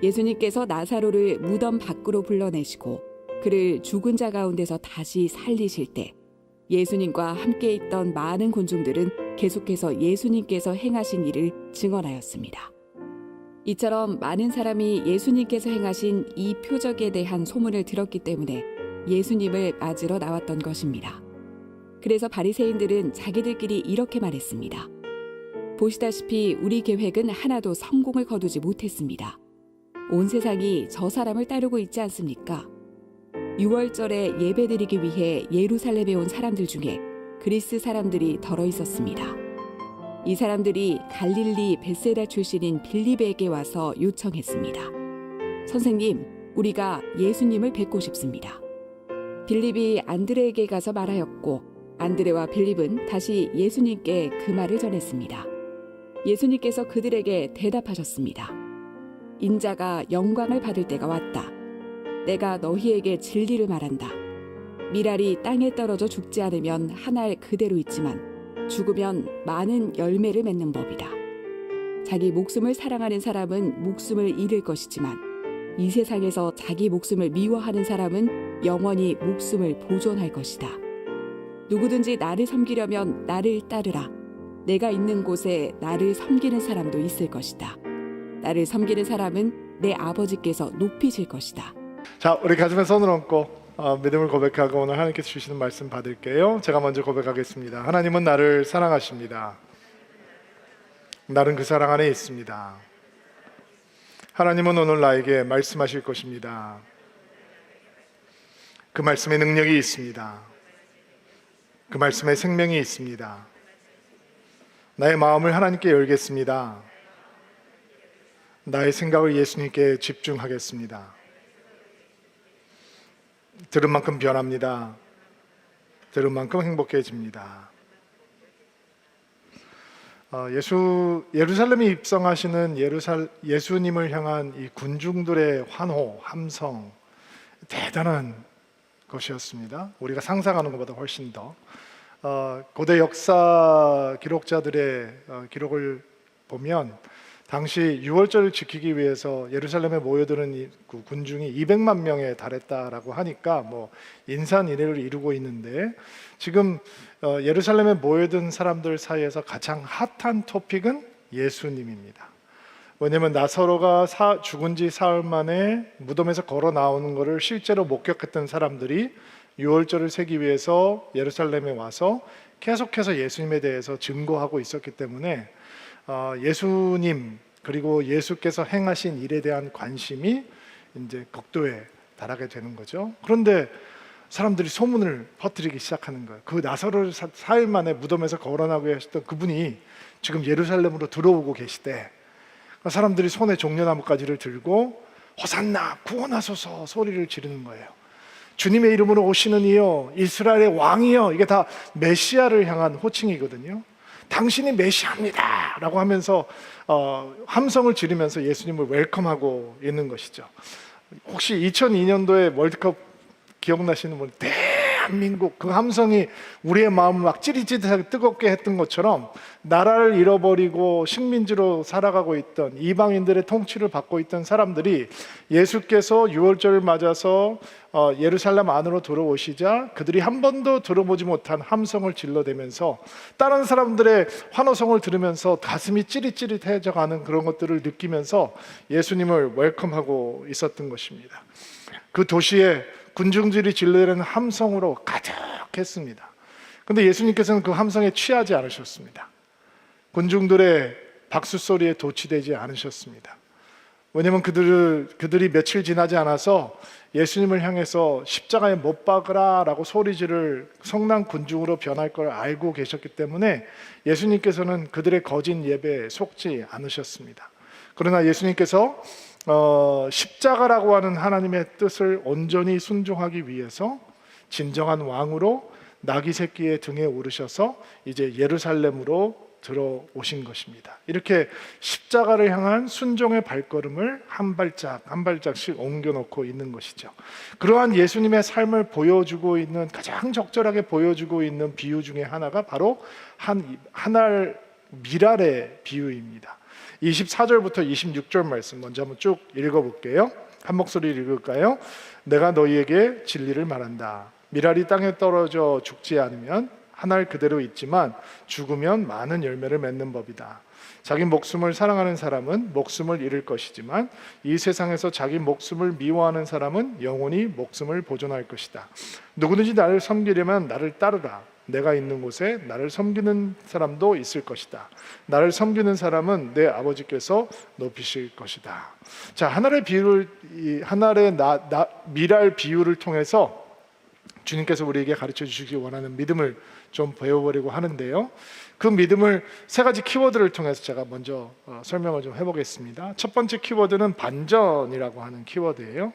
예수님께서 나사로를 무덤 밖으로 불러내시고 그를 죽은 자 가운데서 다시 살리실 때 예수님과 함께 있던 많은 군중들은 계속해서 예수님께서 행하신 일을 증언하였습니다. 이처럼 많은 사람이 예수님께서 행하신 이 표적에 대한 소문을 들었기 때문에 예수님을 맞으러 나왔던 것입니다. 그래서 바리새인들은 자기들끼리 이렇게 말했습니다. 보시다시피 우리 계획은 하나도 성공을 거두지 못했습니다. 온 세상이 저 사람을 따르고 있지 않습니까? 유월절에 예배드리기 위해 예루살렘에 온 사람들 중에 그리스 사람들이 덜어 있었습니다. 이 사람들이 갈릴리 벳세다 출신인 빌립에게 와서 요청했습니다. 선생님, 우리가 예수님을 뵙고 싶습니다. 빌립이 안드레에게 가서 말하였고 안드레와 빌립은 다시 예수님께 그 말을 전했습니다. 예수님께서 그들에게 대답하셨습니다. 인자가 영광을 받을 때가 왔다. 내가 너희에게 진리를 말한다. 밀알이 땅에 떨어져 죽지 않으면 한 알 그대로 있지만 죽으면 많은 열매를 맺는 법이다. 자기 목숨을 사랑하는 사람은 목숨을 잃을 것이지만 이 세상에서 자기 목숨을 미워하는 사람은 영원히 목숨을 보존할 것이다. 누구든지 나를 섬기려면 나를 따르라. 내가 있는 곳에 나를 섬기는 사람도 있을 것이다. 나를 섬기는 사람은 내 아버지께서 높이실 것이다. 자, 우리 가슴에 손을 얹고 믿음을 고백하고 오늘 하나님께서 주시는 말씀 받을게요. 제가 먼저 고백하겠습니다. 하나님은 나를 사랑하십니다. 나는 그 사랑 안에 있습니다. 하나님은 오늘 나에게 말씀하실 것입니다. 그 말씀에 능력이 있습니다. 그 말씀에 생명이 있습니다. 나의 마음을 하나님께 열겠습니다. 나의 생각을 예수님께 집중하겠습니다. 들은 만큼 변합니다. 들은 만큼 행복해집니다. 예루살렘에 입성하시는 예수님을 향한 이 군중들의 환호, 함성, 대단한 것이었습니다. 우리가 상상하는 것보다 훨씬 더 고대 역사 기록자들의 기록을 보면 당시 유월절을 지키기 위해서 예루살렘에 모여드는 이 군중이 200만 명에 달했다라고 하니까 뭐 인산인해를 이루고 있는데 지금 예루살렘에 모여든 사람들 사이에서 가장 핫한 토픽은 예수님입니다. 왜냐하면 나사로가 죽은 지 사흘 만에 무덤에서 걸어 나오는 것을 실제로 목격했던 사람들이 유월절을 세기 위해서 예루살렘에 와서 계속해서 예수님에 대해서 증거하고 있었기 때문에 예수님 그리고 예수께서 행하신 일에 대한 관심이 이제 극도에 달하게 되는 거죠. 그런데 사람들이 소문을 퍼뜨리기 시작하는 거예요. 그 나사로를 사흘 만에 무덤에서 거론하고 하셨던 그분이 지금 예루살렘으로 들어오고 계시대. 사람들이 손에 종려나무가지를 들고 호산나 구원하소서 소리를 지르는 거예요. 주님의 이름으로 오시는 이여 이스라엘의 왕이여. 이게 다 메시아를 향한 호칭이거든요. 당신이 메시아입니다 라고 하면서 함성을 지르면서 예수님을 웰컴하고 있는 것이죠. 혹시 2002년도에 월드컵 기억나시는 분? 대한민국 그 함성이 우리의 마음을 막 찌릿찌릿하게 뜨겁게 했던 것처럼 나라를 잃어버리고 식민지로 살아가고 있던 이방인들의 통치를 받고 있던 사람들이 예수께서 유월절을 맞아서 예루살렘 안으로 들어오시자 그들이 한 번도 들어보지 못한 함성을 질러대면서 다른 사람들의 환호성을 들으면서 가슴이 찌릿찌릿해져 가는 그런 것들을 느끼면서 예수님을 웰컴하고 있었던 것입니다. 그 도시에 군중들이 질러대는 함성으로 가득했습니다. 그런데 예수님께서는 그 함성에 취하지 않으셨습니다. 군중들의 박수 소리에 도취되지 않으셨습니다. 왜냐하면 그들이 며칠 지나지 않아서 예수님을 향해서 십자가에 못 박으라 라고 소리 지를 성난 군중으로 변할 걸 알고 계셨기 때문에 예수님께서는 그들의 거짓 예배에 속지 않으셨습니다. 그러나 예수님께서 십자가라고 하는 하나님의 뜻을 온전히 순종하기 위해서 진정한 왕으로 나귀 새끼의 등에 오르셔서 이제 예루살렘으로 들어오신 것입니다. 이렇게 십자가를 향한 순종의 발걸음을 한 발짝 한 발짝씩 옮겨놓고 있는 것이죠. 그러한 예수님의 삶을 보여주고 있는 가장 적절하게 보여주고 있는 비유 중에 하나가 바로 한 알 밀알의 비유입니다. 24절부터 26절 말씀 먼저 한번 쭉 읽어볼게요. 한 목소리 읽을까요? 내가 너희에게 진리를 말한다. 밀알이 땅에 떨어져 죽지 않으면 한 알 그대로 있지만 죽으면 많은 열매를 맺는 법이다. 자기 목숨을 사랑하는 사람은 목숨을 잃을 것이지만 이 세상에서 자기 목숨을 미워하는 사람은 영원히 목숨을 보존할 것이다. 누구든지 나를 섬기려면 나를 따르라. 내가 있는 곳에 나를 섬기는 사람도 있을 것이다. 나를 섬기는 사람은 내 아버지께서 높이실 것이다. 자, 하늘의 밀알 비유를 통해서 주님께서 우리에게 가르쳐 주시기 원하는 믿음을 좀 배워보려고 하는데요. 그 믿음을 세 가지 키워드를 통해서 제가 먼저 설명을 좀 해보겠습니다. 첫 번째 키워드는 반전이라고 하는 키워드예요.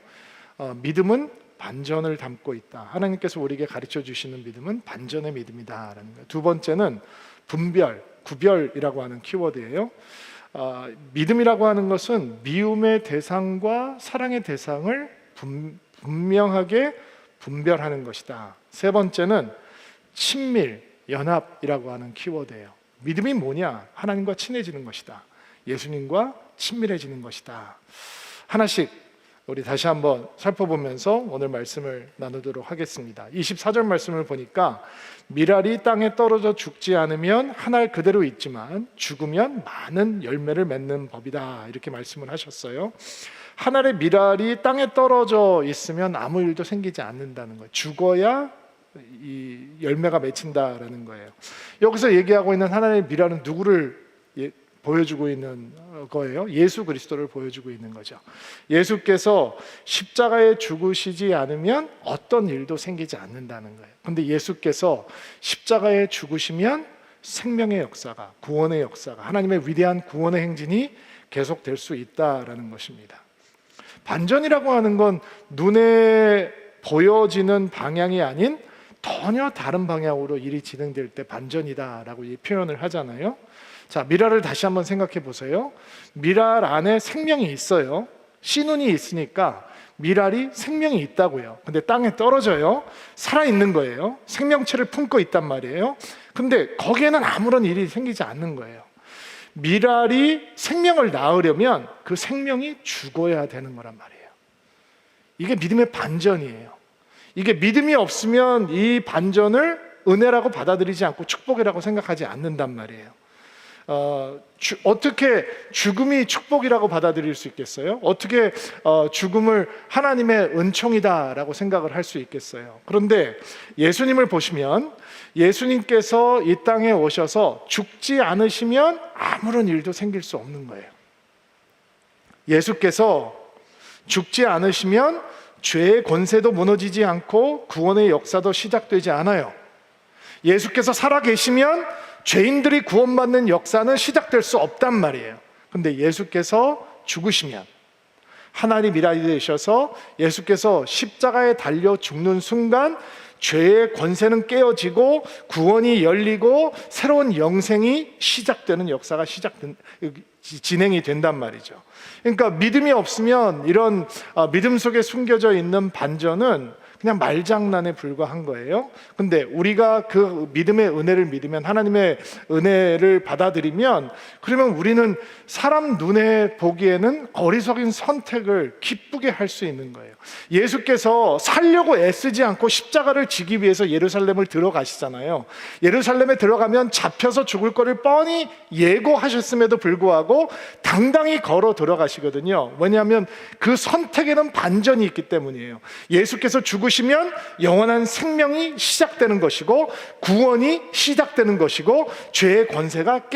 믿음은 반전을 담고 있다. 하나님께서 우리에게 가르쳐 주시는 믿음은 반전의 믿음이다라는 거예요. 두 번째는 분별, 구별이라고 하는 키워드예요. 믿음이라고 하는 것은 미움의 대상과 사랑의 대상을 분명하게 분별하는 것이다. 세 번째는 친밀, 연합이라고 하는 키워드예요. 믿음이 뭐냐? 하나님과 친해지는 것이다. 예수님과 친밀해지는 것이다. 하나씩 우리 다시 한번 살펴보면서 오늘 말씀을 나누도록 하겠습니다. 24절 말씀을 보니까 밀알이 땅에 떨어져 죽지 않으면 한 알 그대로 있지만 죽으면 많은 열매를 맺는 법이다. 이렇게 말씀을 하셨어요. 한 알의 밀알이 땅에 떨어져 있으면 아무 일도 생기지 않는다는 거예요. 죽어야 이 열매가 맺힌다라는 거예요. 여기서 얘기하고 있는 하나님의 밀알은 누구를 보여주고 있는 거예요? 예수 그리스도를 보여주고 있는 거죠. 예수께서 십자가에 죽으시지 않으면 어떤 일도 생기지 않는다는 거예요. 근데 예수께서 십자가에 죽으시면 생명의 역사가, 구원의 역사가, 하나님의 위대한 구원의 행진이 계속될 수 있다라는 것입니다. 반전이라고 하는 건 눈에 보여지는 방향이 아닌 전혀 다른 방향으로 일이 진행될 때 반전이다라고 이 표현을 하잖아요. 자, 밀알을 다시 한번 생각해 보세요. 밀알 안에 생명이 있어요. 씨눈이 있으니까 밀알이 생명이 있다고요. 근데 땅에 떨어져요. 살아있는 거예요. 생명체를 품고 있단 말이에요. 근데 거기에는 아무런 일이 생기지 않는 거예요. 밀알이 생명을 낳으려면 그 생명이 죽어야 되는 거란 말이에요. 이게 믿음의 반전이에요. 이게 믿음이 없으면 이 반전을 은혜라고 받아들이지 않고 축복이라고 생각하지 않는단 말이에요. 어떻게 죽음이 축복이라고 받아들일 수 있겠어요? 어떻게 죽음을 하나님의 은총이다라고 생각을 할 수 있겠어요? 그런데 예수님을 보시면 예수님께서 이 땅에 오셔서 죽지 않으시면 아무런 일도 생길 수 없는 거예요. 예수께서 죽지 않으시면 죄의 권세도 무너지지 않고 구원의 역사도 시작되지 않아요. 예수께서 살아계시면 죄인들이 구원받는 역사는 시작될 수 없단 말이에요. 근데 예수께서 죽으시면 하나님 밀알이 되셔서 예수께서 십자가에 달려 죽는 순간 죄의 권세는 깨어지고 구원이 열리고 새로운 영생이 시작되는 역사가 진행이 된단 말이죠. 그러니까 믿음이 없으면 이런 믿음 속에 숨겨져 있는 반전은 그냥 말장난에 불과한 거예요. 근데 우리가 그 믿음의 은혜를 믿으면, 하나님의 은혜를 받아들이면, 그러면 우리는 사람 눈에 보기에는 어리석은 선택을 기쁘게 할 수 있는 거예요. 예수께서 살려고 애쓰지 않고 십자가를 지기 위해서 예루살렘을 들어가시잖아요. 예루살렘에 들어가면 잡혀서 죽을 거를 뻔히 예고하셨음에도 불구하고 당당히 걸어 들어가시거든요. 왜냐하면 그 선택에는 반전이 있기 때문이에요. 예수께서 죽으시면 영원한 생명이 시작되는 것이고 구원이 시작되는 것이고 죄의 권세가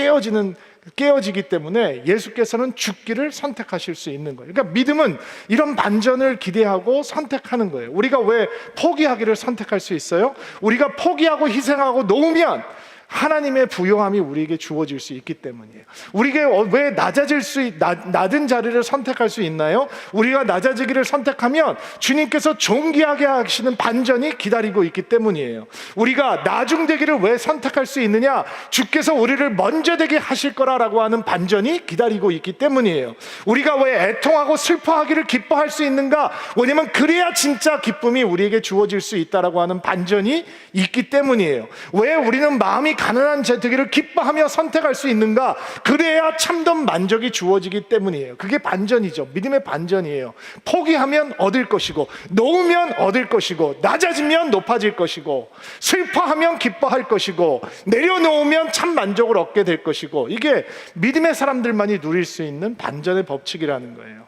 깨어지기 때문에 예수께서는 죽기를 선택하실 수 있는 거예요. 그러니까 믿음은 이런 반전을 기대하고 선택하는 거예요. 우리가 왜 포기하기를 선택할 수 있어요? 우리가 포기하고 희생하고 놓으면 하나님의 부요함이 우리에게 주어질 수 있기 때문이에요. 우리가 왜 낮은 자리를 선택할 수 있나요? 우리가 낮아지기를 선택하면 주님께서 존귀하게 하시는 반전이 기다리고 있기 때문이에요. 우리가 나중되기를 왜 선택할 수 있느냐? 주께서 우리를 먼저 되게 하실 거라고 하는 반전이 기다리고 있기 때문이에요. 우리가 왜 애통하고 슬퍼하기를 기뻐할 수 있는가? 왜냐면 그래야 진짜 기쁨이 우리에게 주어질 수 있다라고 하는 반전이 있기 때문이에요. 왜 우리는 마음이 마음이 가난한 자 되기를 기뻐하며 선택할 수 있는가? 그래야 참된 만족이 주어지기 때문이에요. 그게 반전이죠. 믿음의 반전이에요. 포기하면 얻을 것이고, 놓으면 얻을 것이고, 낮아지면 높아질 것이고, 슬퍼하면 기뻐할 것이고, 내려놓으면 참 만족을 얻게 될 것이고, 이게 믿음의 사람들만이 누릴 수 있는 반전의 법칙이라는 거예요.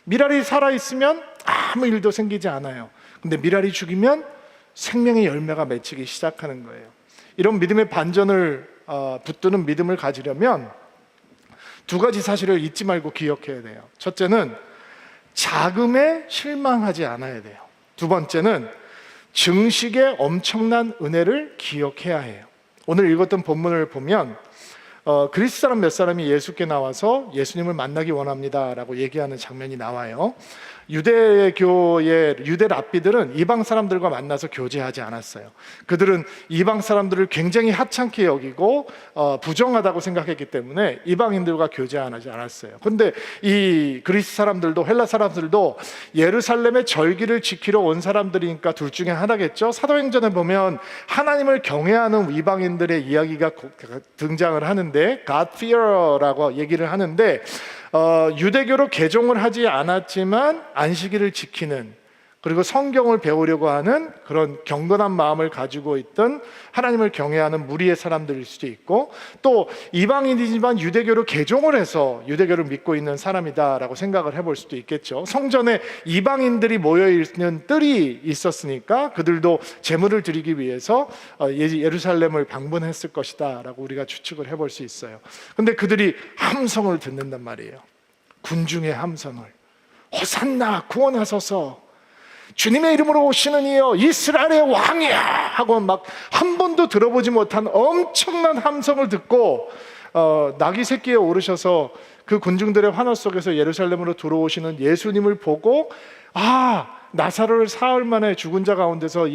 미랄이 살아있으면 아무 일도 생기지 않아요. 근데 미랄이 죽이면 생명의 열매가 맺히기 시작하는 거예요. 이런 믿음의 반전을 붙드는 믿음을 가지려면 두 가지 사실을 잊지 말고 기억해야 돼요. 첫째는 자금에 실망하지 않아야 돼요. 두 번째는 증식의 엄청난 은혜를 기억해야 해요. 오늘 읽었던 본문을 보면 그리스 사람 몇 사람이 예수께 나와서 예수님을 만나기 원합니다 라고 얘기하는 장면이 나와요. 유대교의 유대 랍비들은 이방 사람들과 만나서 교제하지 않았어요. 그들은 이방 사람들을 굉장히 하찮게 여기고 부정하다고 생각했기 때문에 이방인들과 교제하지 않았어요. 그런데 이 그리스 사람들도 헬라 사람들도 예루살렘의 절기를 지키러 온 사람들이니까 둘 중에 하나겠죠. 사도행전에 보면 하나님을 경외하는 이방인들의 이야기가 등장을 하는데 God fear라고 얘기를 하는데 유대교로 개종을 하지 않았지만 안식일을 지키는, 그리고 성경을 배우려고 하는 그런 경건한 마음을 가지고 있던 하나님을 경외하는 무리의 사람들일 수도 있고, 또 이방인이지만 유대교로 개종을 해서 유대교를 믿고 있는 사람이다라고 생각을 해볼 수도 있겠죠. 성전에 이방인들이 모여있는 뜰이 있었으니까 그들도 제물을 드리기 위해서 예루살렘을 방문했을 것이다 라고 우리가 추측을 해볼 수 있어요. 근데 그들이 함성을 듣는단 말이에요. 군중의 함성을, 호산나 구원하소서, 주님의 이름으로 오시는 이여 이스라엘의 왕이야 하고 막 한 번도 들어보지 못한 엄청난 함성을 듣고 나귀 새끼에 오르셔서 그 군중들의 환호 속에서 예루살렘으로 들어오시는 예수님을 보고, 나사로를 사흘 만에 죽은 자 가운데서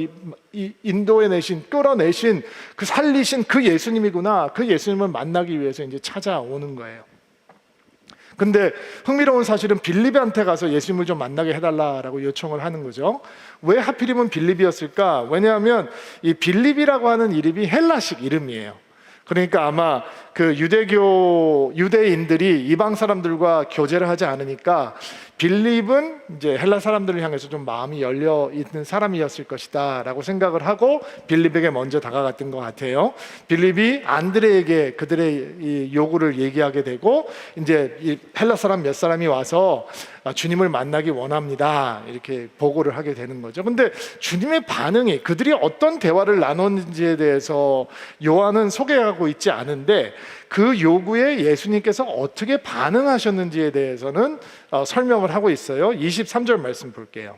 인도에 끌어내신 그 살리신 그 예수님이구나, 그 예수님을 만나기 위해서 이제 찾아오는 거예요. 근데 흥미로운 사실은 빌립한테 가서 예수님을 좀 만나게 해달라고 요청을 하는 거죠. 왜 하필이면 빌립이었을까? 왜냐하면 이 빌립이라고 하는 이름이 헬라식 이름이에요. 그러니까 아마 그 유대인들이 이방 사람들과 교제를 하지 않으니까 빌립은 이제 헬라 사람들을 향해서 좀 마음이 열려 있는 사람이었을 것이다 라고 생각을 하고 빌립에게 먼저 다가갔던 것 같아요. 빌립이 안드레에게 그들의 이 요구를 얘기하게 되고, 이제 이 헬라 사람 몇 사람이 와서 주님을 만나기 원합니다 이렇게 보고를 하게 되는 거죠. 근데 주님의 반응이, 그들이 어떤 대화를 나눴는지에 대해서 요한은 소개하고 있지 않은데 그 요구에 예수님께서 어떻게 반응하셨는지에 대해서는 설명을 하고 있어요. 23절 말씀 볼게요.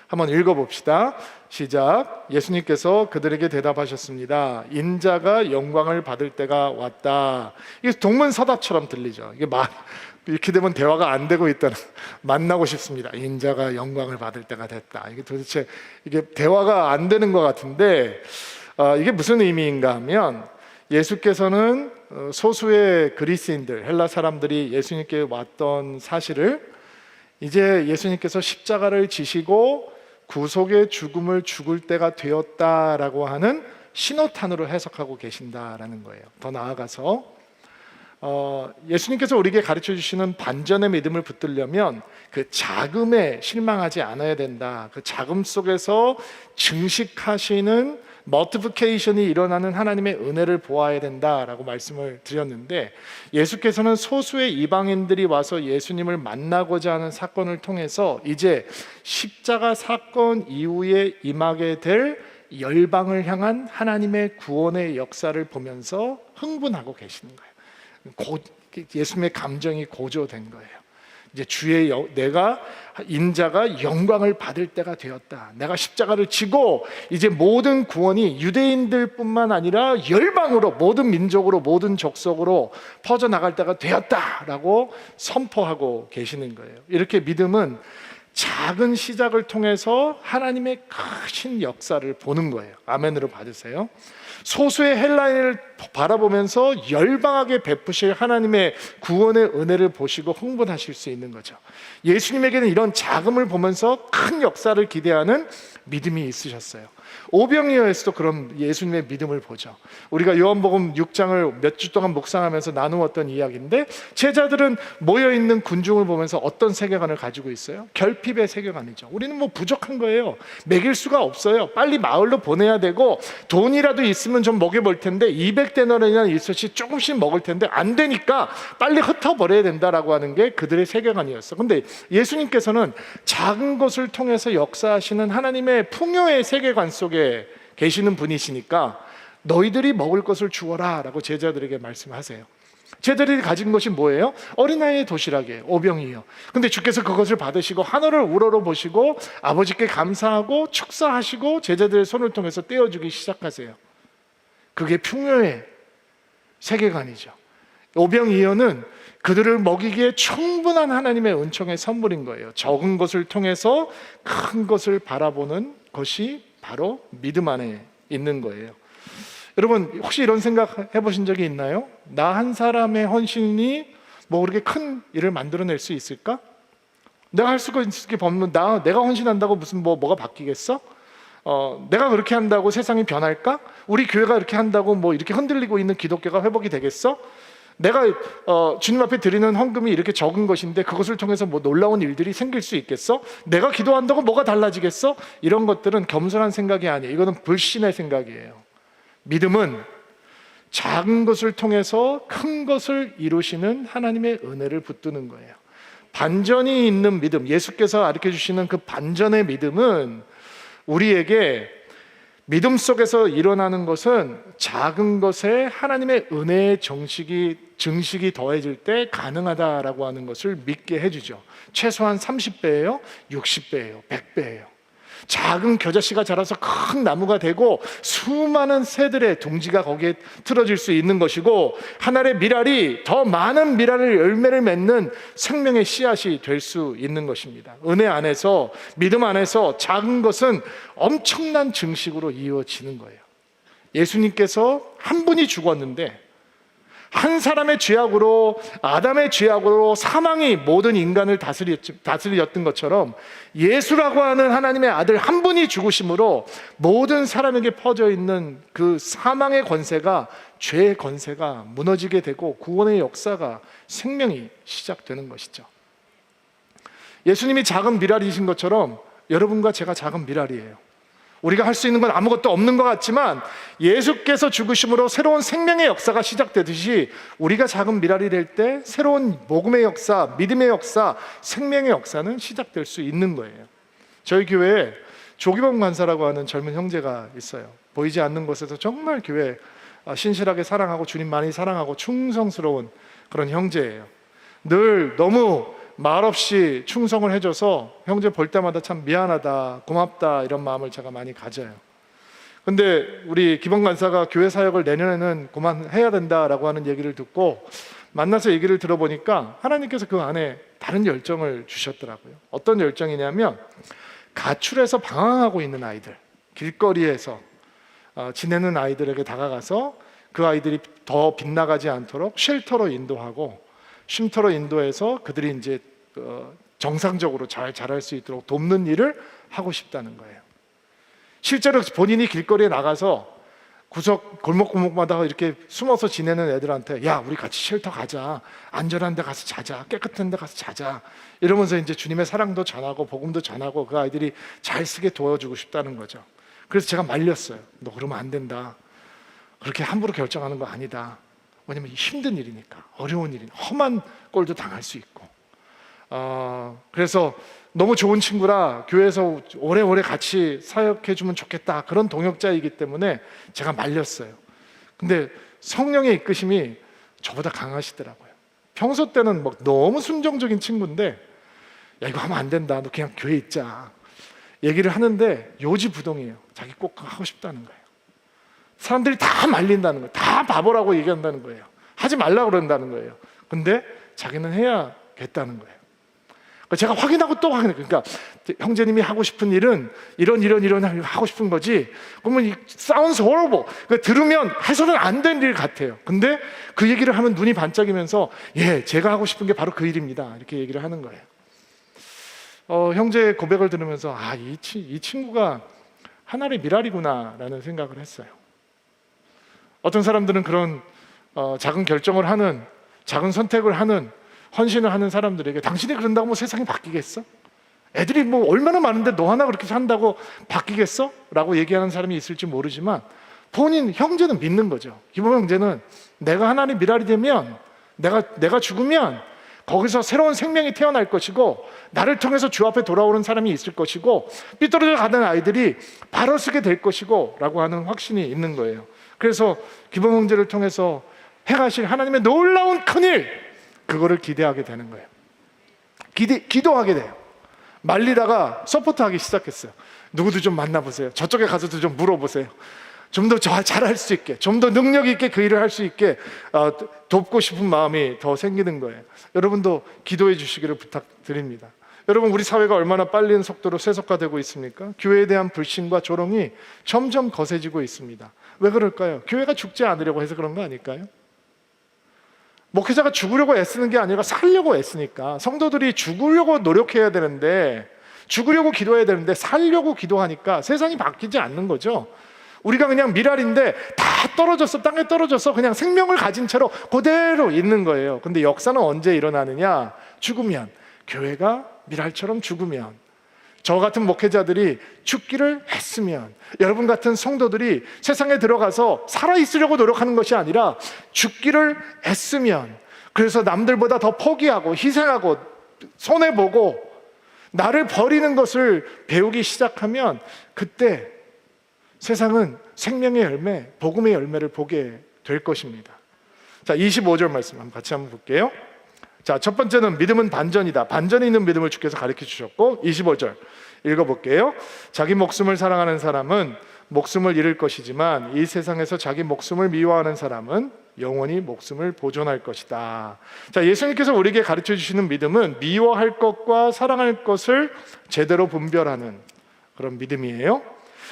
한번 읽어봅시다. 시작. 예수님께서 그들에게 대답하셨습니다. 인자가 영광을 받을 때가 왔다. 이게 동문서답처럼 들리죠. 이게 이렇게 되면 대화가 안 되고 있다는, 만나고 싶습니다. 인자가 영광을 받을 때가 됐다. 이게 도대체 이게 대화가 안 되는 것 같은데 이게 무슨 의미인가 하면, 예수께서는 소수의 그리스인들, 헬라 사람들이 예수님께 왔던 사실을 이제 예수님께서 십자가를 지시고 구속의 죽음을 죽을 때가 되었다라고 하는 신호탄으로 해석하고 계신다라는 거예요. 더 나아가서 예수님께서 우리에게 가르쳐 주시는 반전의 믿음을 붙들려면 그 자금에 실망하지 않아야 된다. 그 자금 속에서 증식하시는 멀티플리케이션이 일어나는 하나님의 은혜를 보아야 된다라고 말씀을 드렸는데, 예수께서는 소수의 이방인들이 와서 예수님을 만나고자 하는 사건을 통해서 이제 십자가 사건 이후에 임하게 될 열방을 향한 하나님의 구원의 역사를 보면서 흥분하고 계시는 거예요. 예수님의 감정이 고조된 거예요. 이제 내가 인자가 영광을 받을 때가 되었다. 내가 십자가를 지고 이제 모든 구원이 유대인들뿐만 아니라 열방으로, 모든 민족으로, 모든 족속으로 퍼져나갈 때가 되었다라고 선포하고 계시는 거예요. 이렇게 믿음은 작은 시작을 통해서 하나님의 크신 역사를 보는 거예요. 아멘으로 받으세요. 소수의 헬라인을 바라보면서 열방하게 베푸실 하나님의 구원의 은혜를 보시고 흥분하실 수 있는 거죠. 예수님에게는 이런 자금을 보면서 큰 역사를 기대하는 믿음이 있으셨어요. 오병이어에서도 그런 예수님의 믿음을 보죠. 우리가 요한복음 6장을 몇 주 동안 묵상하면서 나누었던 이야기인데, 제자들은 모여있는 군중을 보면서 어떤 세계관을 가지고 있어요? 결핍의 세계관이죠. 우리는 뭐 부족한 거예요. 먹일 수가 없어요. 빨리 마을로 보내야 되고, 돈이라도 있으면 좀 먹여볼 텐데 200데나리나 있었지 조금씩 먹을 텐데 안 되니까 빨리 흩어버려야 된다라고 하는 게 그들의 세계관이었어. 근데 예수님께서는 작은 것을 통해서 역사하시는 하나님의 풍요의 세계관 속에 계시는 분이시니까 너희들이 먹을 것을 주어라 라고 제자들에게 말씀하세요. 제자들이 가진 것이 뭐예요? 어린아이의 도시락이에요. 오병이요. 근데 주께서 그것을 받으시고 하늘을 우러러 보시고 아버지께 감사하고 축사하시고 제자들의 손을 통해서 떼어주기 시작하세요. 그게 풍요의 세계관이죠. 오병이어는 그들을 먹이기에 충분한 하나님의 은총의 선물인 거예요. 적은 것을 통해서 큰 것을 바라보는 것이 바로 믿음 안에 있는 거예요. 여러분, 혹시 이런 생각 해보신 적이 있나요? 나 한 사람의 헌신이 뭐 그렇게 큰 일을 만들어낼 수 있을까? 내가 할 수가 있을 게 없는, 내가 헌신한다고 무슨 뭐가 바뀌겠어? 내가 그렇게 한다고 세상이 변할까? 우리 교회가 이렇게 한다고 뭐 이렇게 흔들리고 있는 기독교가 회복이 되겠어? 내가 주님 앞에 드리는 헌금이 이렇게 적은 것인데 그것을 통해서 뭐 놀라운 일들이 생길 수 있겠어? 내가 기도한다고 뭐가 달라지겠어? 이런 것들은 겸손한 생각이 아니에요. 이거는 불신의 생각이에요. 믿음은 작은 것을 통해서 큰 것을 이루시는 하나님의 은혜를 붙드는 거예요. 반전이 있는 믿음, 예수께서 가르쳐 주시는 그 반전의 믿음은 우리에게 믿음 속에서 일어나는 것은 작은 것에 하나님의 은혜의 증식이 더해질 때 가능하다라고 하는 것을 믿게 해주죠. 최소한 30배예요, 60배예요, 100배예요. 작은 겨자씨가 자라서 큰 나무가 되고 수많은 새들의 둥지가 거기에 틀어질 수 있는 것이고, 하늘의 미랄이 더 많은 미랄을 열매를 맺는 생명의 씨앗이 될 수 있는 것입니다. 은혜 안에서, 믿음 안에서 작은 것은 엄청난 증식으로 이루어지는 거예요. 예수님께서 한 분이 죽었는데 한 사람의 죄악으로, 아담의 죄악으로 사망이 모든 인간을 다스렸던 것처럼 예수라고 하는 하나님의 아들 한 분이 죽으심으로 모든 사람에게 퍼져 있는 그 사망의 권세가, 죄의 권세가 무너지게 되고 구원의 역사가, 생명이 시작되는 것이죠. 예수님이 작은 미랄이신 것처럼 여러분과 제가 작은 미랄이에요. 우리가 할 수 있는 건 아무것도 없는 것 같지만 예수께서 죽으심으로 새로운 생명의 역사가 시작되듯이 우리가 작은 미랄이 될 때 새로운 복음의 역사, 믿음의 역사, 생명의 역사는 시작될 수 있는 거예요. 저희 교회에 조기범 간사라고 하는 젊은 형제가 있어요. 보이지 않는 곳에서 정말 교회 신실하게 사랑하고 주님 많이 사랑하고 충성스러운 그런 형제예요. 늘 너무 말없이 충성을 해줘서 형제 볼 때마다 참 미안하다, 고맙다 이런 마음을 제가 많이 가져요. 근데 우리 기범 간사가 교회 사역을 내년에는 그만해야 된다라고 하는 얘기를 듣고 만나서 얘기를 들어보니까 하나님께서 그 안에 다른 열정을 주셨더라고요. 어떤 열정이냐면, 가출해서 방황하고 있는 아이들, 길거리에서 지내는 아이들에게 다가가서 그 아이들이 더 빗나가지 않도록 쉘터로 인도하고, 쉼터로 인도해서 그들이 이제 정상적으로 잘 자랄 수 있도록 돕는 일을 하고 싶다는 거예요. 실제로 본인이 길거리에 나가서 구석 골목마다 이렇게 숨어서 지내는 애들한테, 야, 우리 같이 쉘터 가자, 안전한 데 가서 자자, 깨끗한 데 가서 자자, 이러면서 이제 주님의 사랑도 전하고 복음도 전하고 그 아이들이 잘 쓰게 도와주고 싶다는 거죠. 그래서 제가 말렸어요. 너 그러면 안 된다. 그렇게 함부로 결정하는 거 아니다. 왜냐면 힘든 일이니까, 어려운 일이니까, 험한 꼴도 당할 수 있고. 그래서 너무 좋은 친구라 교회에서 오래오래 같이 사역해주면 좋겠다, 그런 동역자이기 때문에 제가 말렸어요. 근데 성령의 이끄심이 저보다 강하시더라고요. 평소 때는 막 너무 순종적인 친구인데, 야, 이거 하면 안 된다, 너 그냥 교회에 있자, 얘기를 하는데 요지부동이에요. 자기 꼭 하고 싶다는 거예요. 사람들이 다 말린다는 거예요. 다 바보라고 얘기한다는 거예요. 하지 말라고 그런다는 거예요. 근데 자기는 해야겠다는 거예요. 제가 확인하고 또 확인해요. 그러니까 형제님이 하고 싶은 일은 이런 하고 싶은 거지, 그러면 sounds horrible, 그러니까 들으면 해서는 안 된 일 같아요. 근데 그 얘기를 하면 눈이 반짝이면서, 예, 제가 하고 싶은 게 바로 그 일입니다, 이렇게 얘기를 하는 거예요. 형제의 고백을 들으면서, 이 친구가 하나님의 미랄이구나라는 생각을 했어요. 어떤 사람들은 그런 작은 결정을 하는, 작은 선택을 하는, 헌신을 하는 사람들에게 당신이 그런다고 뭐 세상이 바뀌겠어? 애들이 뭐 얼마나 많은데 너 하나 그렇게 산다고 바뀌겠어? 라고 얘기하는 사람이 있을지 모르지만 본인 형제는 믿는 거죠. 기범 형제는 내가 하나님 미랄이 되면, 내가 죽으면 거기서 새로운 생명이 태어날 것이고 나를 통해서 주 앞에 돌아오는 사람이 있을 것이고 삐뚤어져 가는 아이들이 바로 서게 될 것이고 라고 하는 확신이 있는 거예요. 그래서 기범 형제를 통해서 행하실 하나님의 놀라운 큰일, 그거를 기대하게 되는 거예요. 기도하게 돼요. 말리다가 서포트하기 시작했어요. 누구도 좀 만나보세요. 저쪽에 가서도 좀 물어보세요. 좀 더 잘할 수 있게, 좀 더 능력 있게 그 일을 할 수 있게 돕고 싶은 마음이 더 생기는 거예요. 여러분도 기도해 주시기를 부탁드립니다. 여러분, 우리 사회가 얼마나 빠른 속도로 세속화되고 있습니까? 교회에 대한 불신과 조롱이 점점 거세지고 있습니다. 왜 그럴까요? 교회가 죽지 않으려고 해서 그런 거 아닐까요? 목회자가 죽으려고 애쓰는 게 아니라 살려고 애쓰니까. 성도들이 죽으려고 노력해야 되는데, 죽으려고 기도해야 되는데 살려고 기도하니까 세상이 바뀌지 않는 거죠. 우리가 그냥 미랄인데 다 떨어졌어, 땅에 떨어져서 그냥 생명을 가진 채로 그대로 있는 거예요. 근데 역사는 언제 일어나느냐? 죽으면, 교회가 미랄처럼 죽으면, 저 같은 목회자들이 죽기를 했으면, 여러분 같은 성도들이 세상에 들어가서 살아있으려고 노력하는 것이 아니라 죽기를 했으면, 그래서 남들보다 더 포기하고 희생하고 손해보고 나를 버리는 것을 배우기 시작하면 그때 세상은 생명의 열매, 복음의 열매를 보게 될 것입니다. 자, 25절 말씀 같이 한번 볼게요. 자, 첫 번째는 믿음은 반전이다. 반전이 있는 믿음을 주께서 가르쳐 주셨고, 25절 읽어볼게요. 자기 목숨을 사랑하는 사람은 목숨을 잃을 것이지만 이 세상에서 자기 목숨을 미워하는 사람은 영원히 목숨을 보존할 것이다. 자, 예수님께서 우리에게 가르쳐 주시는 믿음은 미워할 것과 사랑할 것을 제대로 분별하는 그런 믿음이에요.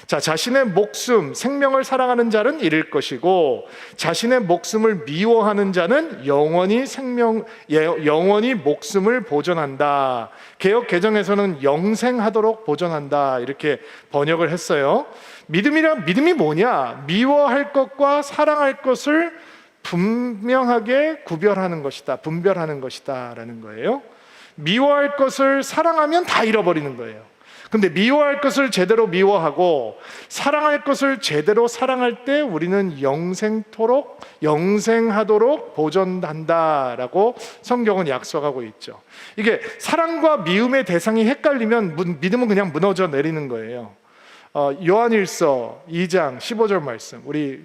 자, 자신의 목숨, 생명을 사랑하는 자는 잃을 것이고 자신의 목숨을 미워하는 자는 영원히 목숨을 보존한다. 개역 개정에서는 영생하도록 보존한다, 이렇게 번역을 했어요. 믿음이 뭐냐? 미워할 것과 사랑할 것을 분명하게 구별하는 것이다, 분별하는 것이다 라는 거예요. 미워할 것을 사랑하면 다 잃어버리는 거예요. 근데 미워할 것을 제대로 미워하고 사랑할 것을 제대로 사랑할 때 우리는 영생하도록 보존한다라고 성경은 약속하고 있죠. 이게 사랑과 미움의 대상이 헷갈리면 믿음은 그냥 무너져 내리는 거예요. 요한일서 2장 15절 말씀, 우리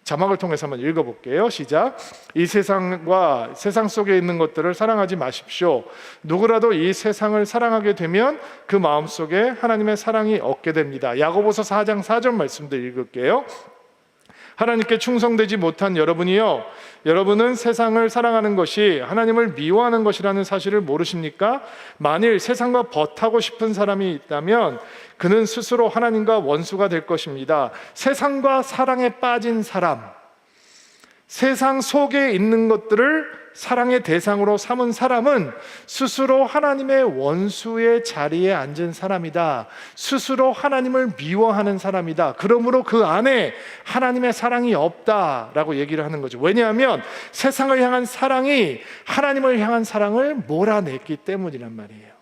자막을 통해서 한번 읽어볼게요. 시작. 이 세상과 세상 속에 있는 것들을 사랑하지 마십시오. 누구라도 이 세상을 사랑하게 되면 그 마음속에 하나님의 사랑이 없게 됩니다. 야고보서 4장 4절 말씀도 읽을게요. 하나님께 충성되지 못한 여러분이요, 여러분은 세상을 사랑하는 것이 하나님을 미워하는 것이라는 사실을 모르십니까? 만일 세상과 벗하고 싶은 사람이 있다면 그는 스스로 하나님과 원수가 될 것입니다. 세상과 사랑에 빠진 사람, 세상 속에 있는 것들을 사랑의 대상으로 삼은 사람은 스스로 하나님의 원수의 자리에 앉은 사람이다. 스스로 하나님을 미워하는 사람이다. 그러므로 그 안에 하나님의 사랑이 없다라고 얘기를 하는 거죠. 왜냐하면 세상을 향한 사랑이 하나님을 향한 사랑을 몰아냈기 때문이란 말이에요.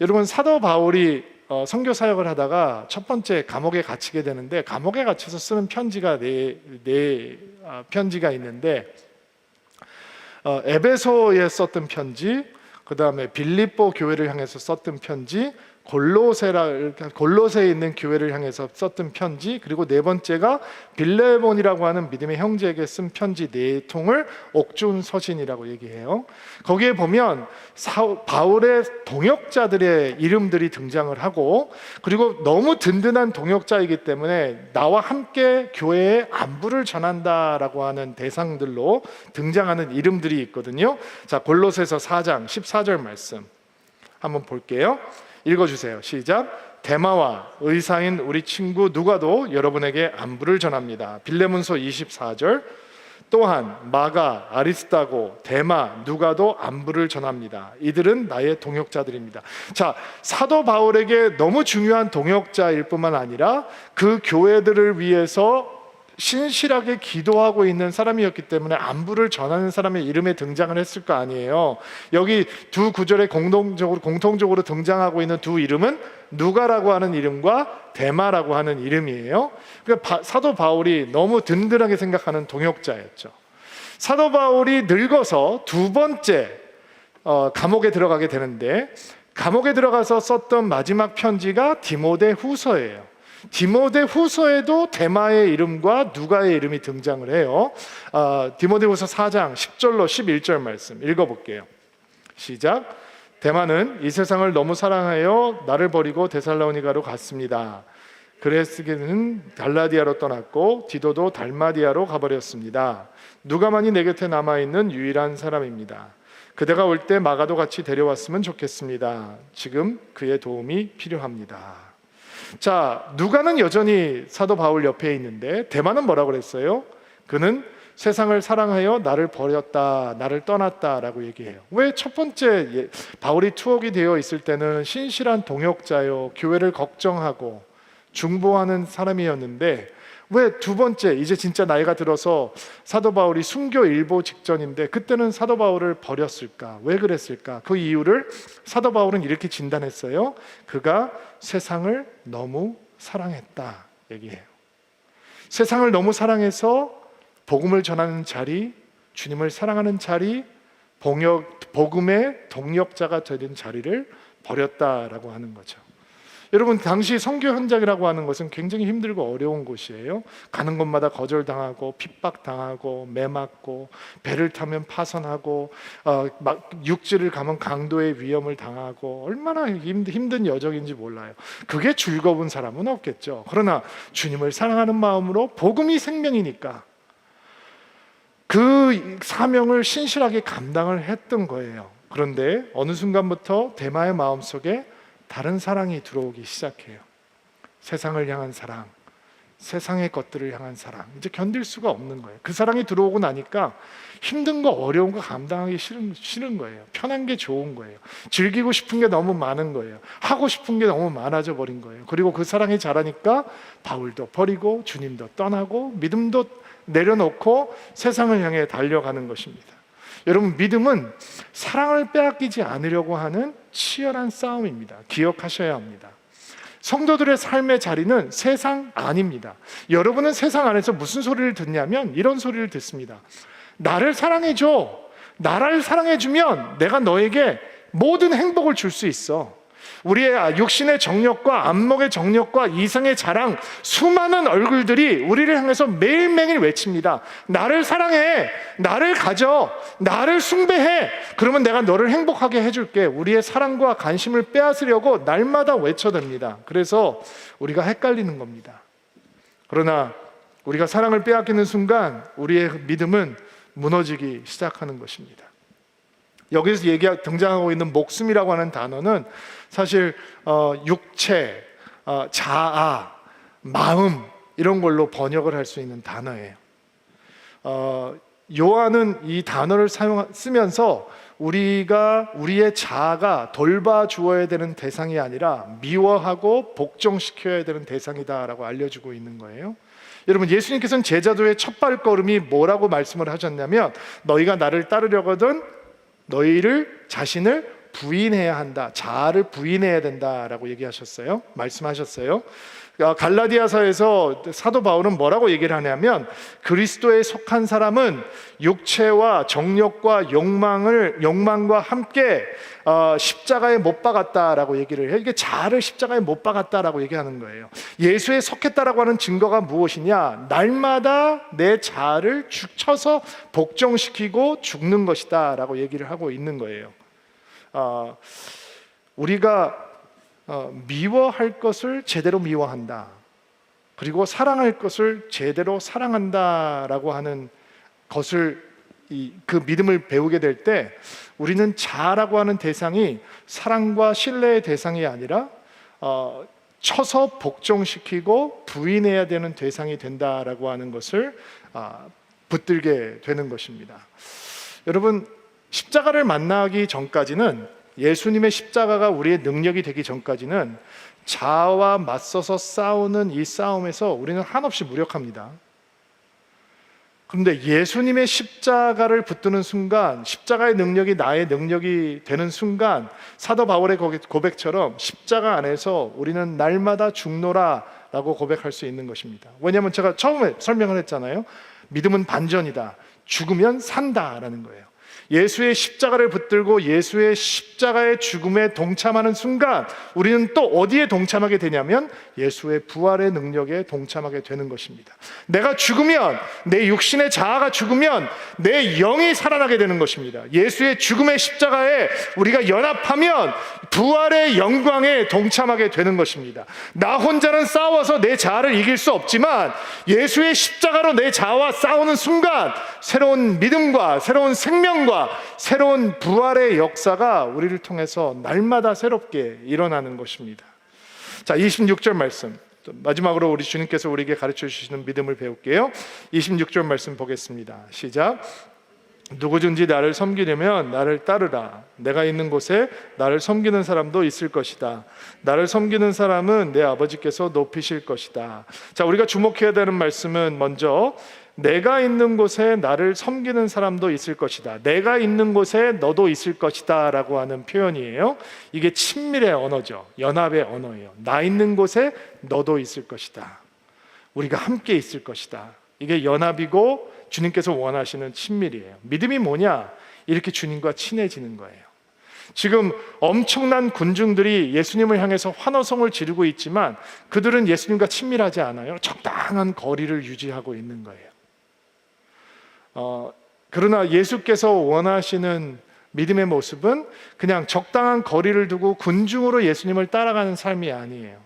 여러분, 사도 바울이 선교 사역을 하다가 첫 번째 감옥에 갇히게 되는데, 감옥에 갇혀서 쓰는 편지가 네 편지가 있는데, 에베소에 썼던 편지, 그 다음에 빌립보 교회를 향해서 썼던 편지, 골로새에 있는 교회를 향해서 썼던 편지, 그리고 네 번째가 빌레몬이라고 하는 믿음의 형제에게 쓴 편지 네 통을 옥중 서신이라고 얘기해요. 거기에 보면 바울의 동역자들의 이름들이 등장을 하고, 그리고 너무 든든한 동역자이기 때문에 나와 함께 교회에 안부를 전한다라고 하는 대상들로 등장하는 이름들이 있거든요. 자, 골로새서 4장 14절 말씀 한번 볼게요. 읽어주세요. 시작. 데마와 의사인 우리 친구 누가도 여러분에게 안부를 전합니다. 빌레몬서 24절. 또한 마가, 아리스다고, 데마, 누가도 안부를 전합니다. 이들은 나의 동역자들입니다. 자, 사도 바울에게 너무 중요한 동역자일 뿐만 아니라 그 교회들을 위해서 신실하게 기도하고 있는 사람이었기 때문에 안부를 전하는 사람의 이름에 등장을 했을 거 아니에요. 여기 두 구절에 공통적으로 등장하고 있는 두 이름은 누가라고 하는 이름과 데마라고 하는 이름이에요. 그러니까 사도 바울이 너무 든든하게 생각하는 동역자였죠. 사도 바울이 늙어서 두 번째 감옥에 들어가게 되는데, 감옥에 들어가서 썼던 마지막 편지가 디모데후서예요. 디모데후서에도 데마의 이름과 누가의 이름이 등장을 해요. 디모데후서 4장 10절로 11절 말씀 읽어볼게요. 시작. 데마는 이 세상을 너무 사랑하여 나를 버리고 데살로니가로 갔습니다. 그레스게는 달라디아로 떠났고 디도도 달마디아로 가버렸습니다. 누가만이 내 곁에 남아있는 유일한 사람입니다. 그대가 올 때 마가도 같이 데려왔으면 좋겠습니다. 지금 그의 도움이 필요합니다. 자, 누가는 여전히 사도 바울 옆에 있는데 데마는 뭐라고 그랬어요? 그는 세상을 사랑하여 나를 버렸다, 나를 떠났다라고 얘기해요. 왜 첫 번째 바울이 투옥이 되어 있을 때는 신실한 동역자요, 교회를 걱정하고 중보하는 사람이었는데, 왜 두 번째 이제 진짜 나이가 들어서 사도 바울이 순교 일보 직전인데 그때는 사도 바울을 버렸을까? 왜 그랬을까? 그 이유를 사도 바울은 이렇게 진단했어요. 그가 세상을 너무 사랑했다 얘기해요. 세상을 너무 사랑해서 복음을 전하는 자리, 주님을 사랑하는 자리, 복음의 동역자가 되는 자리를 버렸다라고 하는 거죠. 여러분, 당시 선교 현장이라고 하는 것은 굉장히 힘들고 어려운 곳이에요. 가는 곳마다 거절당하고 핍박당하고 매맞고, 배를 타면 파선하고, 육지를 가면 강도의 위험을 당하고, 얼마나 힘든 여정인지 몰라요. 그게 즐거운 사람은 없겠죠. 그러나 주님을 사랑하는 마음으로, 복음이 생명이니까 그 사명을 신실하게 감당을 했던 거예요. 그런데 어느 순간부터 데마의 마음속에 다른 사랑이 들어오기 시작해요. 세상을 향한 사랑, 세상의 것들을 향한 사랑. 이제 견딜 수가 없는 거예요. 그 사랑이 들어오고 나니까 힘든 거, 어려운 거 감당하기 싫은 거예요. 편한 게 좋은 거예요. 즐기고 싶은 게 너무 많은 거예요. 하고 싶은 게 너무 많아져 버린 거예요. 그리고 그 사랑이 자라니까 바울도 버리고 주님도 떠나고 믿음도 내려놓고 세상을 향해 달려가는 것입니다. 여러분, 믿음은 사랑을 빼앗기지 않으려고 하는 치열한 싸움입니다. 기억하셔야 합니다. 성도들의 삶의 자리는 세상 아닙니다. 여러분은 세상 안에서 무슨 소리를 듣냐면 이런 소리를 듣습니다. 나를 사랑해줘. 나를 사랑해주면 내가 너에게 모든 행복을 줄 수 있어. 우리의 육신의 정욕과 안목의 정욕과 이성의 자랑, 수많은 얼굴들이 우리를 향해서 매일매일 외칩니다. 나를 사랑해, 나를 가져, 나를 숭배해. 그러면 내가 너를 행복하게 해줄게. 우리의 사랑과 관심을 빼앗으려고 날마다 외쳐댑니다. 그래서 우리가 헷갈리는 겁니다. 그러나 우리가 사랑을 빼앗기는 순간 우리의 믿음은 무너지기 시작하는 것입니다. 여기서 등장하고 있는 목숨이라고 하는 단어는 사실 육체, 자아, 마음 이런 걸로 번역을 할 수 있는 단어예요. 요한은 이 단어를 쓰면서 우리의 자아가 돌봐주어야 되는 대상이 아니라 미워하고 복종시켜야 되는 대상이다라고 알려주고 있는 거예요. 여러분, 예수님께서는 제자도의 첫 발걸음이 뭐라고 말씀을 하셨냐면, 너희가 나를 따르려거든 너희를 자신을 부인해야 한다. 자아를 부인해야 된다라고 얘기하셨어요. 말씀하셨어요. 갈라디아서에서 사도 바울은 뭐라고 얘기를 하냐면, 그리스도에 속한 사람은 육체와 정욕과 욕망과 함께 십자가에 못 박았다라고 얘기를 해요. 이게 자아를 십자가에 못 박았다라고 얘기하는 거예요. 예수에 속했다라고 하는 증거가 무엇이냐? 날마다 내 자아를 쳐서 복종시키고 죽는 것이다라고 얘기를 하고 있는 거예요. 우리가 미워할 것을 제대로 미워한다. 그리고 사랑할 것을 제대로 사랑한다라고 하는 것을, 그 믿음을 배우게 될 때 우리는 자아라고 하는 대상이 사랑과 신뢰의 대상이 아니라 쳐서 복종시키고 부인해야 되는 대상이 된다라고 하는 것을 붙들게 되는 것입니다. 여러분, 십자가를 만나기 전까지는, 예수님의 십자가가 우리의 능력이 되기 전까지는 자아와 맞서서 싸우는 이 싸움에서 우리는 한없이 무력합니다. 그런데 예수님의 십자가를 붙드는 순간, 십자가의 능력이 나의 능력이 되는 순간, 사도 바울의 고백처럼 십자가 안에서 우리는 날마다 죽노라 라고 고백할 수 있는 것입니다. 왜냐하면 제가 처음에 설명을 했잖아요. 믿음은 반전이다. 죽으면 산다라는 거예요. 예수의 십자가를 붙들고 예수의 십자가의 죽음에 동참하는 순간 우리는 또 어디에 동참하게 되냐면 예수의 부활의 능력에 동참하게 되는 것입니다. 내가 죽으면, 내 육신의 자아가 죽으면 내 영이 살아나게 되는 것입니다. 예수의 죽음의 십자가에 우리가 연합하면 부활의 영광에 동참하게 되는 것입니다. 나 혼자는 싸워서 내 자아를 이길 수 없지만 예수의 십자가로 내 자아와 싸우는 순간 새로운 믿음과 새로운 생명과 새로운 부활의 역사가 우리를 통해서 날마다 새롭게 일어나는 것입니다. 자, 26절 말씀, 마지막으로 우리 주님께서 우리에게 가르쳐 주시는 믿음을 배울게요. 26절 말씀 보겠습니다. 시작. 누구든지 나를 섬기려면 나를 따르라. 내가 있는 곳에 나를 섬기는 사람도 있을 것이다. 나를 섬기는 사람은 내 아버지께서 높이실 것이다. 자, 우리가 주목해야 되는 말씀은 먼저 내가 있는 곳에 나를 섬기는 사람도 있을 것이다. 내가 있는 곳에 너도 있을 것이다 라고 하는 표현이에요. 이게 친밀의 언어죠. 연합의 언어예요. 나 있는 곳에 너도 있을 것이다. 우리가 함께 있을 것이다. 이게 연합이고 주님께서 원하시는 친밀이에요. 믿음이 뭐냐? 이렇게 주님과 친해지는 거예요. 지금 엄청난 군중들이 예수님을 향해서 환호성을 지르고 있지만 그들은 예수님과 친밀하지 않아요. 적당한 거리를 유지하고 있는 거예요. 그러나 예수께서 원하시는 믿음의 모습은 그냥 적당한 거리를 두고 군중으로 예수님을 따라가는 삶이 아니에요.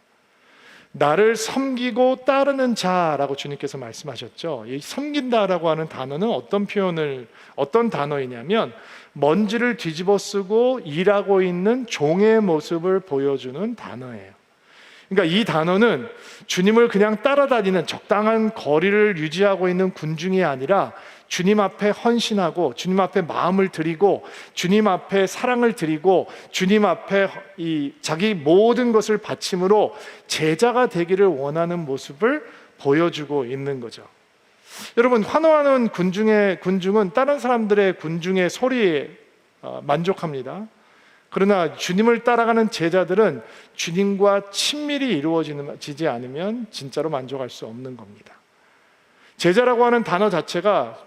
나를 섬기고 따르는 자라고 주님께서 말씀하셨죠. 이 섬긴다라고 하는 단어는 어떤 단어이냐면 먼지를 뒤집어 쓰고 일하고 있는 종의 모습을 보여주는 단어예요. 그러니까 이 단어는 주님을 그냥 따라다니는 적당한 거리를 유지하고 있는 군중이 아니라 주님 앞에 헌신하고 주님 앞에 마음을 드리고 주님 앞에 사랑을 드리고 주님 앞에 이 자기 모든 것을 바침으로 제자가 되기를 원하는 모습을 보여주고 있는 거죠. 여러분, 환호하는 군중은 다른 사람들의 군중의 소리에 만족합니다. 그러나 주님을 따라가는 제자들은 주님과 친밀히 이루어지지 않으면 진짜로 만족할 수 없는 겁니다. 제자라고 하는 단어 자체가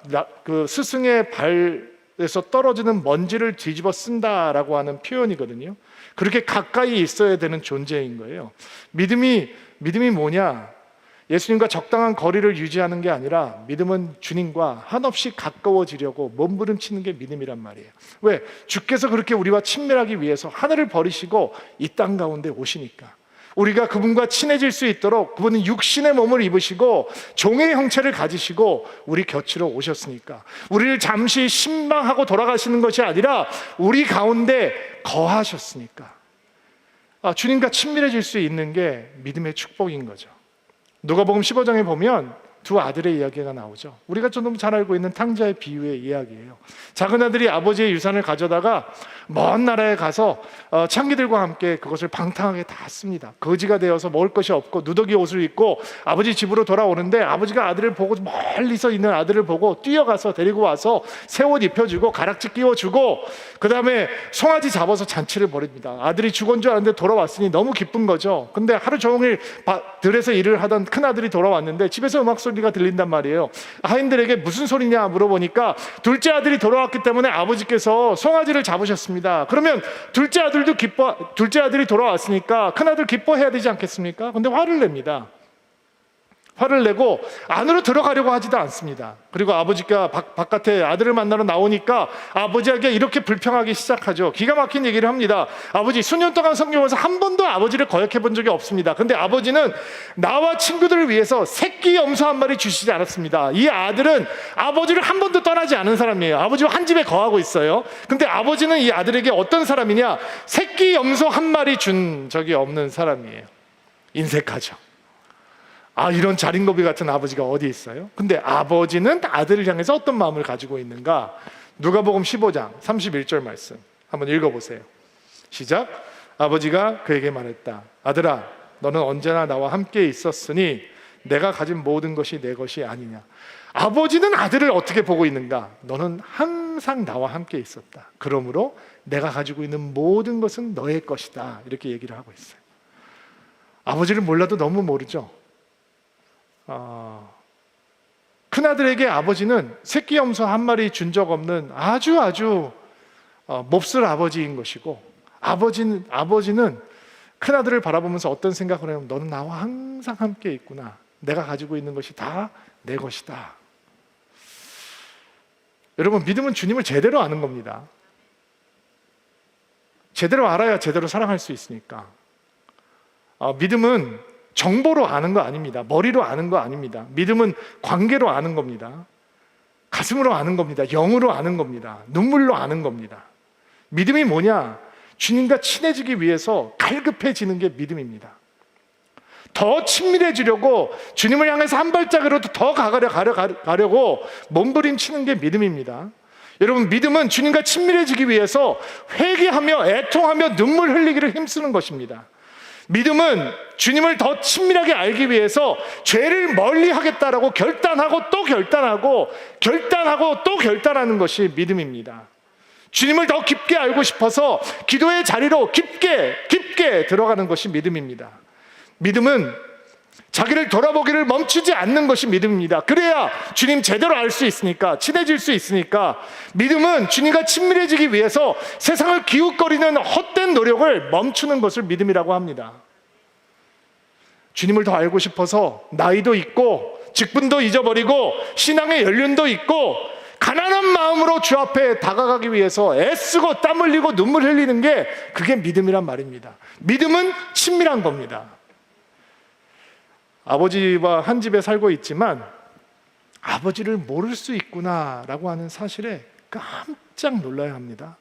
그 스승의 발에서 떨어지는 먼지를 뒤집어 쓴다라고 하는 표현이거든요. 그렇게 가까이 있어야 되는 존재인 거예요. 믿음이 뭐냐? 예수님과 적당한 거리를 유지하는 게 아니라 믿음은 주님과 한없이 가까워지려고 몸부림치는 게 믿음이란 말이에요. 왜? 주께서 그렇게 우리와 친밀하기 위해서 하늘을 버리시고 이 땅 가운데 오시니까. 우리가 그분과 친해질 수 있도록 그분은 육신의 몸을 입으시고 종의 형체를 가지시고 우리 곁으로 오셨으니까. 우리를 잠시 신방하고 돌아가시는 것이 아니라 우리 가운데 거하셨으니까. 주님과 친밀해질 수 있는 게 믿음의 축복인 거죠. 누가복음 15장에 보면 두 아들의 이야기가 나오죠. 우리가 좀 잘 알고 있는 탕자의 비유의 이야기예요. 작은 아들이 아버지의 유산을 가져다가 먼 나라에 가서 창기들과 함께 그것을 방탕하게 다 씁니다. 거지가 되어서 먹을 것이 없고 누더기 옷을 입고 아버지 집으로 돌아오는데 아버지가 아들을 보고 멀리서 있는 아들을 보고 뛰어가서 데리고 와서 새 옷 입혀주고 가락지 끼워주고 그 다음에 송아지 잡아서 잔치를 벌입니다. 아들이 죽은 줄 알았는데 돌아왔으니 너무 기쁜 거죠. 근데 하루 종일 들에서 일을 하던 큰 아들이 돌아왔는데 집에서 음악 소리가 들린단 말이에요. 하인들에게 무슨 소리냐 물어보니까 둘째 아들이 돌아왔기 때문에 아버지께서 송아지를 잡으셨습니다. 그러면 둘째 아들이 돌아왔으니까 큰 아들 기뻐해야 되지 않겠습니까? 근데 화를 냅니다. 화를 내고 안으로 들어가려고 하지도 않습니다. 그리고 아버지가 바깥에 아들을 만나러 나오니까 아버지에게 이렇게 불평하기 시작하죠. 기가 막힌 얘기를 합니다. 아버지, 수년 동안 섬기면서 한 번도 아버지를 거역해 본 적이 없습니다. 근데 아버지는 나와 친구들을 위해서 새끼 염소 한 마리 주시지 않았습니다. 이 아들은 아버지를 한 번도 떠나지 않은 사람이에요. 아버지와 한 집에 거하고 있어요. 근데 아버지는 이 아들에게 어떤 사람이냐? 새끼 염소 한 마리 준 적이 없는 사람이에요. 인색하죠. 이런 자린고비 같은 아버지가 어디 있어요? 근데 아버지는 아들을 향해서 어떤 마음을 가지고 있는가? 누가복음 15장 31절 말씀 한번 읽어보세요. 시작. 아버지가 그에게 말했다. 아들아, 너는 언제나 나와 함께 있었으니 내가 가진 모든 것이 내 것이 아니냐. 아버지는 아들을 어떻게 보고 있는가? 너는 항상 나와 함께 있었다. 그러므로 내가 가지고 있는 모든 것은 너의 것이다. 이렇게 얘기를 하고 있어요. 아버지를 몰라도 너무 모르죠. 큰아들에게 아버지는 새끼 염소 한 마리 준 적 없는 아주 몹쓸 아버지인 것이고, 아버지는 큰아들을 바라보면서 어떤 생각을 하냐면, 너는 나와 항상 함께 있구나. 내가 가지고 있는 것이 다 내 것이다. 여러분, 믿음은 주님을 제대로 아는 겁니다. 제대로 알아야 제대로 사랑할 수 있으니까. 믿음은 정보로 아는 거 아닙니다. 머리로 아는 거 아닙니다. 믿음은 관계로 아는 겁니다. 가슴으로 아는 겁니다. 영으로 아는 겁니다. 눈물로 아는 겁니다. 믿음이 뭐냐? 주님과 친해지기 위해서 갈급해지는 게 믿음입니다. 더 친밀해지려고 주님을 향해서 한 발짝이라도 더 가려고 몸부림치는 게 믿음입니다. 여러분, 믿음은 주님과 친밀해지기 위해서 회개하며 애통하며 눈물 흘리기를 힘쓰는 것입니다. 믿음은 주님을 더 친밀하게 알기 위해서 죄를 멀리 하겠다라고 결단하고 또 결단하고 또 결단하는 것이 믿음입니다. 주님을 더 깊게 알고 싶어서 기도의 자리로 깊게 들어가는 것이 믿음입니다. 믿음은 자기를 돌아보기를 멈추지 않는 것이 믿음입니다. 그래야 주님 제대로 알 수 있으니까, 친해질 수 있으니까. 믿음은 주님과 친밀해지기 위해서 세상을 기웃거리는 헛된 노력을 멈추는 것을 믿음이라고 합니다. 주님을 더 알고 싶어서 나이도 있고 직분도 잊어버리고 신앙의 연륜도 있고 가난한 마음으로 주 앞에 다가가기 위해서 애쓰고 땀 흘리고 눈물 흘리는 게, 그게 믿음이란 말입니다. 믿음은 친밀한 겁니다. 아버지와 한 집에 살고 있지만 아버지를 모를 수 있구나라고 하는 사실에 깜짝 놀라야 합니다.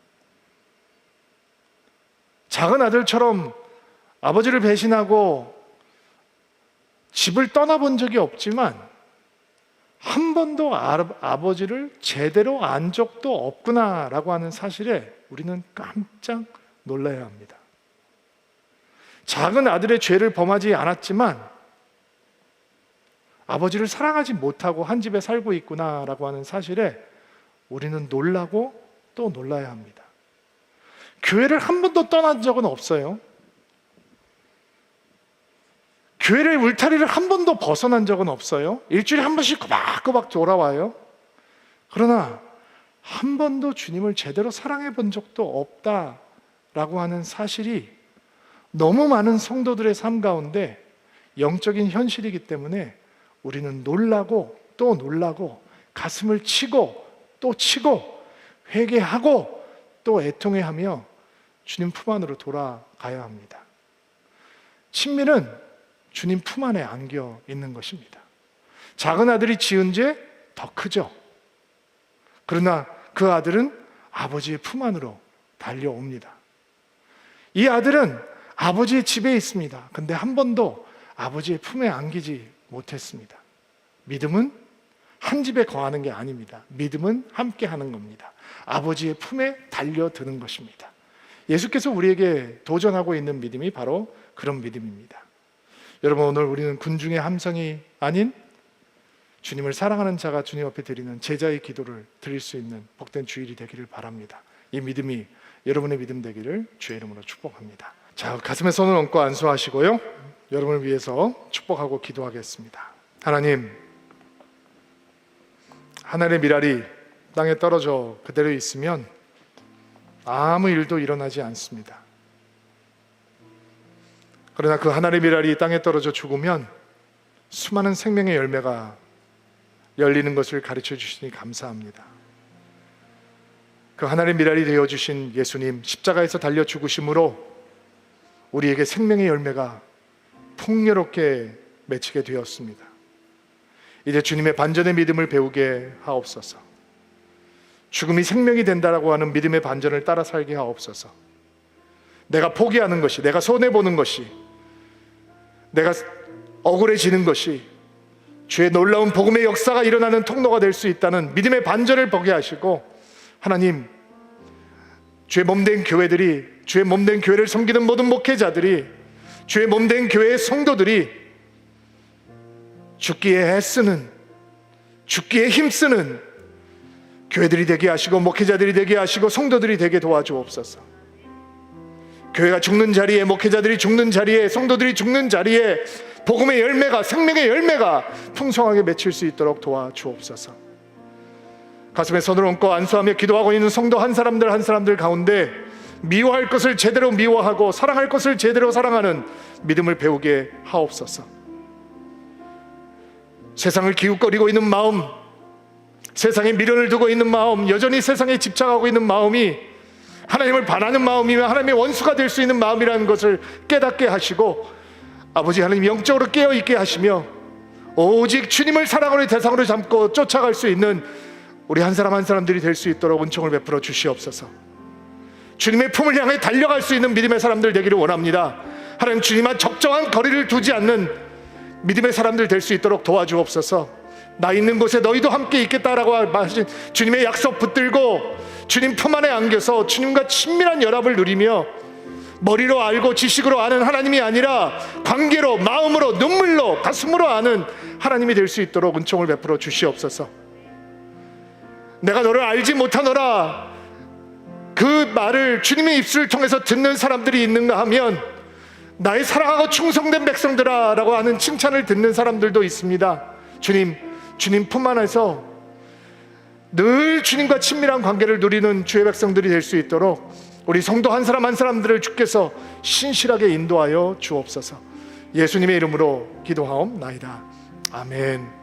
작은 아들처럼 아버지를 배신하고 집을 떠나본 적이 없지만 한 번도 아버지를 제대로 안 적도 없구나라고 하는 사실에 우리는 깜짝 놀라야 합니다. 작은 아들의 죄를 범하지 않았지만 아버지를 사랑하지 못하고 한 집에 살고 있구나라고 하는 사실에 우리는 놀라고 또 놀라야 합니다. 교회를 한 번도 떠난 적은 없어요. 교회를 울타리를 한 번도 벗어난 적은 없어요. 일주일에 한 번씩 꼬박꼬박 돌아와요. 그러나 한 번도 주님을 제대로 사랑해 본 적도 없다라고 하는 사실이 너무 많은 성도들의 삶 가운데 영적인 현실이기 때문에 우리는 놀라고 또 놀라고 가슴을 치고 또 치고 회개하고 또 애통해하며 주님 품 안으로 돌아가야 합니다. 친밀은 주님 품 안에 안겨 있는 것입니다. 작은 아들이 지은 죄 더 크죠. 그러나 그 아들은 아버지의 품 안으로 달려옵니다. 이 아들은 아버지의 집에 있습니다. 근데 한 번도 아버지의 품에 안기지 못했습니다. 믿음은 한 집에 거하는 게 아닙니다. 믿음은 함께 하는 겁니다. 아버지의 품에 달려드는 것입니다. 예수께서 우리에게 도전하고 있는 믿음이 바로 그런 믿음입니다. 여러분, 오늘 우리는 군중의 함성이 아닌 주님을 사랑하는 자가 주님 앞에 드리는 제자의 기도를 드릴 수 있는 복된 주일이 되기를 바랍니다. 이 믿음이 여러분의 믿음 되기를 주의 이름으로 축복합니다. 자, 가슴에 손을 얹고 안수하시고요, 여러분을 위해서 축복하고 기도하겠습니다. 하나님, 하늘의 미랄이 땅에 떨어져 그대로 있으면 아무 일도 일어나지 않습니다. 그러나 그 하늘의 미랄이 땅에 떨어져 죽으면 수많은 생명의 열매가 열리는 것을 가르쳐 주시니 감사합니다. 그 하늘의 미랄이 되어주신 예수님, 십자가에서 달려 죽으심으로 우리에게 생명의 열매가 풍요롭게 맺히게 되었습니다. 이제 주님의 반전의 믿음을 배우게 하옵소서. 죽음이 생명이 된다라고 하는 믿음의 반전을 따라 살게 하옵소서. 내가 포기하는 것이, 내가 손해보는 것이, 내가 억울해지는 것이 주의 놀라운 복음의 역사가 일어나는 통로가 될 수 있다는 믿음의 반전을 보게 하시고, 하나님, 주의 몸된 교회들이, 주의 몸된 교회를 섬기는 모든 목회자들이, 주의 몸된 교회의 성도들이 죽기에 애쓰는, 죽기에 힘쓰는 교회들이 되게 하시고 목회자들이 되게 하시고 성도들이 되게 도와주옵소서. 교회가 죽는 자리에, 목회자들이 죽는 자리에, 성도들이 죽는 자리에 복음의 열매가, 생명의 열매가 풍성하게 맺힐 수 있도록 도와주옵소서. 가슴에 손을 얹고 안수하며 기도하고 있는 성도 한 사람들 가운데 미워할 것을 제대로 미워하고 사랑할 것을 제대로 사랑하는 믿음을 배우게 하옵소서. 세상을 기웃거리고 있는 마음, 세상에 미련을 두고 있는 마음, 여전히 세상에 집착하고 있는 마음이 하나님을 반하는 마음이며 하나님의 원수가 될 수 있는 마음이라는 것을 깨닫게 하시고, 아버지 하나님 영적으로 깨어있게 하시며 오직 주님을 사랑으로 대상으로 삼고 쫓아갈 수 있는 우리 한 사람 한 사람들이 될 수 있도록 은총을 베풀어 주시옵소서. 주님의 품을 향해 달려갈 수 있는 믿음의 사람들 되기를 원합니다. 하나님, 주님과 적정한 거리를 두지 않는 믿음의 사람들 될 수 있도록 도와주옵소서. 나 있는 곳에 너희도 함께 있겠다라고 하신 주님의 약속 붙들고 주님 품 안에 안겨서 주님과 친밀한 연합을 누리며 머리로 알고 지식으로 아는 하나님이 아니라 관계로, 마음으로, 눈물로, 가슴으로 아는 하나님이 될 수 있도록 은총을 베풀어 주시옵소서. 내가 너를 알지 못하노라, 그 말을 주님의 입술을 통해서 듣는 사람들이 있는가 하면 나의 사랑하고 충성된 백성들아 라고 하는 칭찬을 듣는 사람들도 있습니다. 주님 품 안에서 늘 주님과 친밀한 관계를 누리는 주의 백성들이 될 수 있도록 우리 성도 한 사람 한 사람들을 주께서 신실하게 인도하여 주옵소서. 예수님의 이름으로 기도하옵나이다. 아멘.